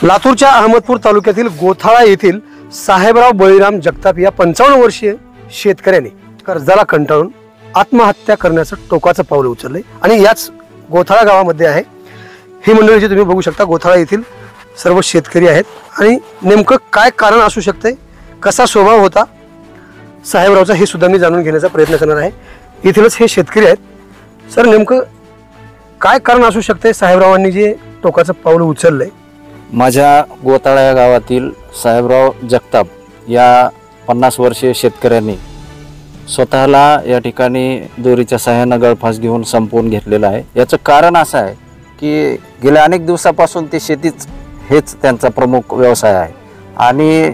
लातूरच्या अहमदपूर तालुक्यातील गोथाळा येथील साहेबराव बळीराम जगताप या 55 वर्षीय शेतकऱ्याने कर्जाला कंटाळून आत्महत्या करण्याचं टोकाचं पाऊल उचलले आणि याच गोथाळा गावामध्ये आहे ही मंडळी जी तुम्ही बघू शकता। गोथाळा येथील सर्व शेतकरी आहेत आणि नेमकं काय कारण असू शकते, कसा स्वभाव होता साहेबरावचा हे सुद्धा मी जाणून घेण्याचा प्रयत्न करणार आहे। इथेच हे शेतकरी आहेत। सर, नेमकं काय कारण असू शकते साहेबरावांनी जे टोकाचं पाऊल उचललंय? माझ्या गोताळा गावातील साहेबराव जगताप या 50 वर्षीय शेतकऱ्यांनी स्वतःला या ठिकाणी दोरीच्या सहाय्याने गळफास घेऊन संपवून घेतलेला आहे। याचं कारण असं आहे की गेल्या अनेक दिवसापासून ते शेतीच हेच त्यांचा प्रमुख व्यवसाय आहे आणि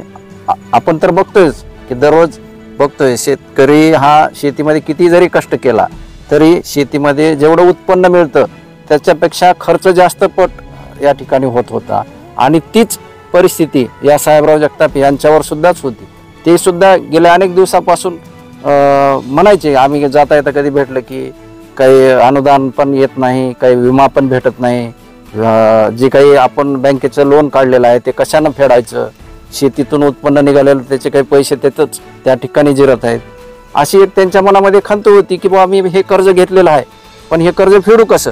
आपण तर बघतोयच की दररोज बघतोय शेतकरी हा शेतीमध्ये किती जरी कष्ट केला तरी शेतीमध्ये जेवढं उत्पन्न मिळतं त्याच्यापेक्षा खर्च जास्त पट या ठिकाणी होत होता आणि तीच परिस्थिती या साहेबराव जगताप यांच्यावर सुद्धाच होती। ते सुद्धा गेल्या अनेक दिवसापासून म्हणायचे आम्ही जाता येता कधी भेटलं की काही अनुदान पण येत नाही, काही विमा पण भेटत नाही, जे काही आपण बँकेचं लोन काढलेलं आहे ते कशानं फेडायचं, शेतीतून उत्पन्न निघालेलं त्याचे काही पैसे तेच त्या ठिकाणी जिरत आहेत, अशी एक त्यांच्या मनामध्ये खंत होती की बाबा मी हे कर्ज घेतलेलं आहे पण हे कर्ज फेडू कसं।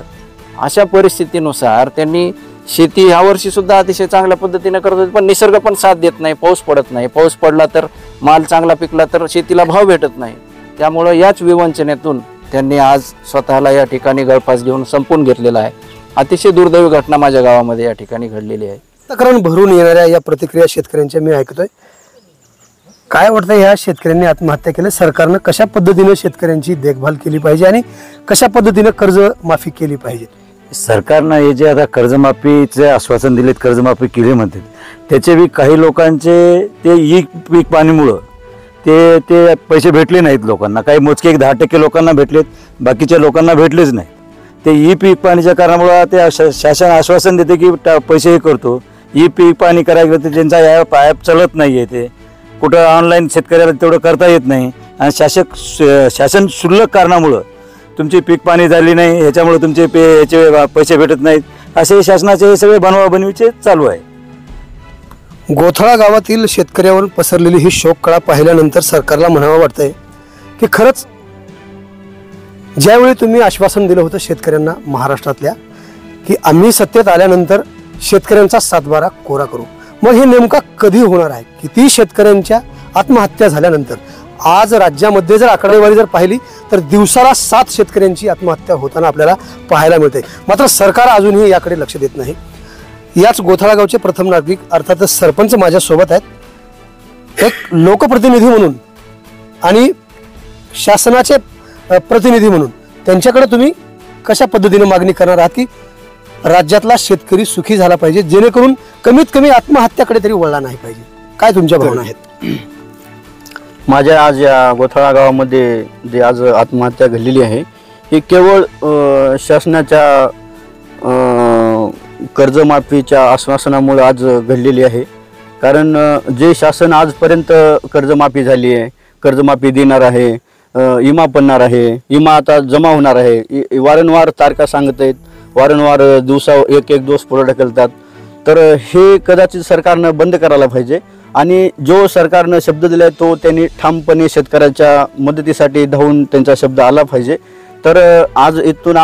अशा परिस्थितीनुसार त्यांनी शेती ह्या वर्षी सुद्धा अतिशय चांगल्या पद्धतीने करत होते पण निसर्ग पण साथ देत नाही, पाऊस पडत नाही, पाऊस पडला तर माल चांगला पिकला तर शेतीला भाव भेटत नाही। त्यामुळे याच विवंचनेतून त्यांनी आज स्वतःला या ठिकाणी गळफास घेऊन संपून घेतलेला आहे। अतिशय दुर्दैवी घटना माझ्या गावामध्ये या ठिकाणी घडलेली आहे। तक्रार भरून येणाऱ्या या प्रतिक्रिया शेतकऱ्यांच्या मी ऐकतोय। काय वाटतं या शेतकऱ्यांनी आत्महत्या केली, सरकारने कशा पद्धतीने शेतकऱ्यांची देखभाल केली पाहिजे आणि कशा पद्धतीने कर्ज माफी केली पाहिजे? सरकारनं हे जे आता कर्जमाफीचे आश्वासन दिलेत, कर्जमाफी केली म्हणतात, त्याचे बी काही लोकांचे ते ई पीक पाणीमुळं ते पैसे भेटले नाहीत लोकांना। काही मोजके 10% लोकांना भेटलेत, बाकीच्या लोकांना भेटलेच नाही। ते ई पीक पाणीच्या कारणामुळं ते शासन आश्वासन देते की पैसे हे करतो, ई पीक पाणी करायला तर त्यांचा ॲप चालत नाही आहे, ते कुठं ऑनलाईन शेतकऱ्याला तेवढं करता येत नाही आणि शासन क्षुल्लक कारणामुळं तुमची पीक पाणी झाली नाही, ह्याच्यामुळे तुमचे याचे पैसे भेटत नाहीत, असे शासनाचे हे सगळे बनवाबनवीचे चालू आहे। गोथाळा गावातील शेतकऱ्यावर पसरलेली ही शोककळा पाहिल्यानंतर सरकारला म्हणावं वाटतंय की खरंच ज्यावेळी तुम्ही आश्वासन दिलं होतं शेतकऱ्यांना महाराष्ट्रातल्या की आम्ही सत्तेत आल्यानंतर शेतकऱ्यांचा सातबारा कोरा करू, मग हे नेमका कधी होणार आहे? किती शेतकऱ्यांच्या आत्महत्या झाल्यानंतर आज राज्यामध्ये जर आकडेवारी जर पाहिली तर दिवसाला 7 शेतकऱ्यांची आत्महत्या होताना आपल्याला पाहायला मिळते, मात्र सरकार अजूनही याकडे लक्ष देत नाही। याच गोथाळा गावचे प्रथम नागरिक अर्थातच सरपंच माझ्या सोबत आहेत। एक लोकप्रतिनिधी म्हणून आणि शासनाचे प्रतिनिधी म्हणून त्यांच्याकडे तुम्ही कशा पद्धतीने मागणी करणार आहात की राज्यातला शेतकरी सुखी झाला पाहिजे, जेणेकरून कमीत कमी आत्महत्याकडे तरी वळला नाही पाहिजे? काय तुमच्या भावना आहेत? माझ्या आज या गोथाळा गावामध्ये जे आज आत्महत्या घडलेली आहे ही केवळ शासनाच्या कर्जमाफीच्या आश्वासनामुळे आज घडलेली आहे। कारण जे शासन आजपर्यंत कर्जमाफी झाली आहे, कर्जमाफी देणार आहे, विमा पडणार आहे, विमा आता जमा होणार आहे, वारंवार तारखा सांगत आहेत, वारंवार दिवसा एक दिवस पुढे ढकलतात, तर हे कदाचित सरकारनं बंद करायला पाहिजे आणि जो सरकारनं शब्द दिलाय तो त्यांनी ठामपणे शेतकऱ्याच्या मदतीसाठी धावून त्यांचा शब्द आला पाहिजे। तर आज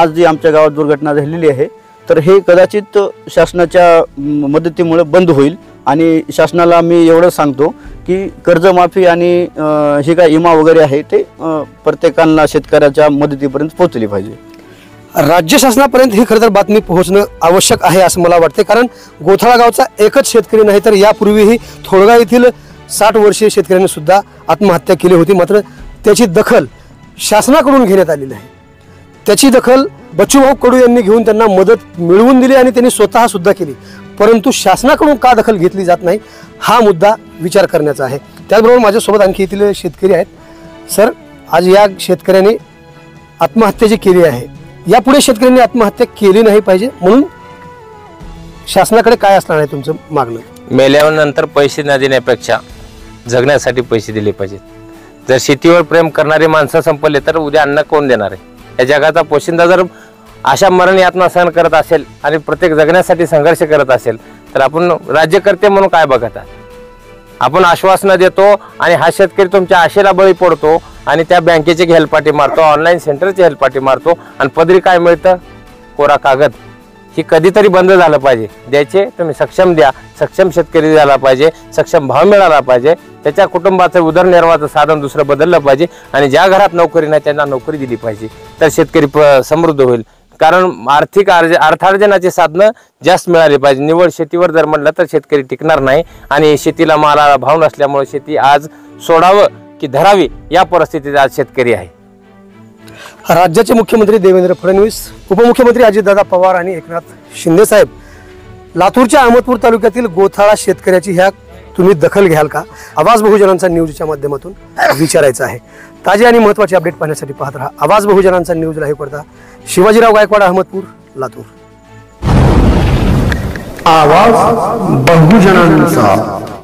जी आमच्या गावात दुर्घटना झालेली आहे तर हे कदाचित शासनाच्या मदतीमुळे बंद होईल आणि शासनाला मी एवढं सांगतो की कर्जमाफी आणि हे काय विमा वगैरे आहे ते प्रत्येकाला शेतकऱ्याच्या मदतीपर्यंत पोहोचली पाहिजे। राज्य शासनापर्यंत ही खरं तर बातमी पोहोचणं आवश्यक आहे असं मला वाटते, कारण गोथाळा गावचा एकच शेतकरी नाही तर यापूर्वीही थोडगा येथील 60 वर्षीय शेतकऱ्यांनी सुद्धा आत्महत्या केली होती, मात्र त्याची दखल शासनाकडून घेण्यात आली नाही। त्याची दखल बच्चूभाऊ कडू यांनी घेऊन त्यांना मदत मिळवून दिली आणि त्यांनी स्वतः सुद्धा केली, परंतु शासनाकडून का दखल घेतली जात नाही हा मुद्दा विचार करण्याचा आहे। त्याचबरोबर माझ्यासोबत आणखी येथील शेतकरी आहेत। सर, आज या शेतकऱ्याने आत्महत्या जी केली आहे यापुढे शेतकऱ्यांनी आत्महत्या केली नाही पाहिजे, म्हणून शासनाकडे काय असणार आहे तुमचं मागणं? मेल्यानंतर पैसे न देण्यापेक्षा जगण्यासाठी पैसे दिले पाहिजेत। जर शेतीवर प्रेम करणारी माणसं संपले तर उद्या अन्न कोण देणार आहे? या जगाचा पोशिंदा जर अशा मरण यातना सहन करत असेल आणि प्रत्येक जगण्यासाठी संघर्ष करत असेल तर आपण राज्यकर्ते म्हणून काय बघत आहात? आपण आश्वासनं देतो आणि हा शेतकरी तुमच्या आशेला बळी पडतो आणि त्या बँकेची हेलपाटी मारतो, ऑनलाईन सेंटरची हेलपाटी मारतो आणि पदरी काय मिळतं? कोरा कागद. ही कधीतरी बंद झालं पाहिजे. द्यायचे तुम्ही सक्षम द्या, सक्षम शेतकरी झाला पाहिजे, सक्षम भाव मिळाला पाहिजे, त्याच्या कुटुंबाचं उदरनिर्वाहाचं साधन दुसरं बदललं पाहिजे आणि ज्या घरात नोकरी नाही त्यांना नोकरी दिली पाहिजे, तर शेतकरी समृद्ध होईल. कारण आर्थिक अर्थार्जनाची साधनं जास्त मिळाली पाहिजे. निवड शेतीवर जर म्हणलं तर शेतकरी टिकणार नाही आणि शेतीला मालाला भाव नसल्यामुळे शेती आज सोडावं की धरावी या परिस्थितीत आज शेतकरी आहे. राज्याचे मुख्यमंत्री देवेंद्र फडणवीस, उपमुख्यमंत्री अजितदादा पवार आणि एकनाथ शिंदे साहेब लातूरच्या अहमदपूर तालुक्यातील गोथाळा शेतकऱ्याची ह्या तुम्ही दखल घ्याल का? आवाज बहुजनांचा न्यूजच्या माध्यमातून विचारायचं आहे. ताजे आणि महत्त्वाचे अपडेट पाहण्यासाठी पाहत राहा आवाज बहुजनांचा न्यूज. लाईव्ह करता शिवाजीराव गायकवाड, अहमदपूर, लातूर. आवाज बहुजनांचा.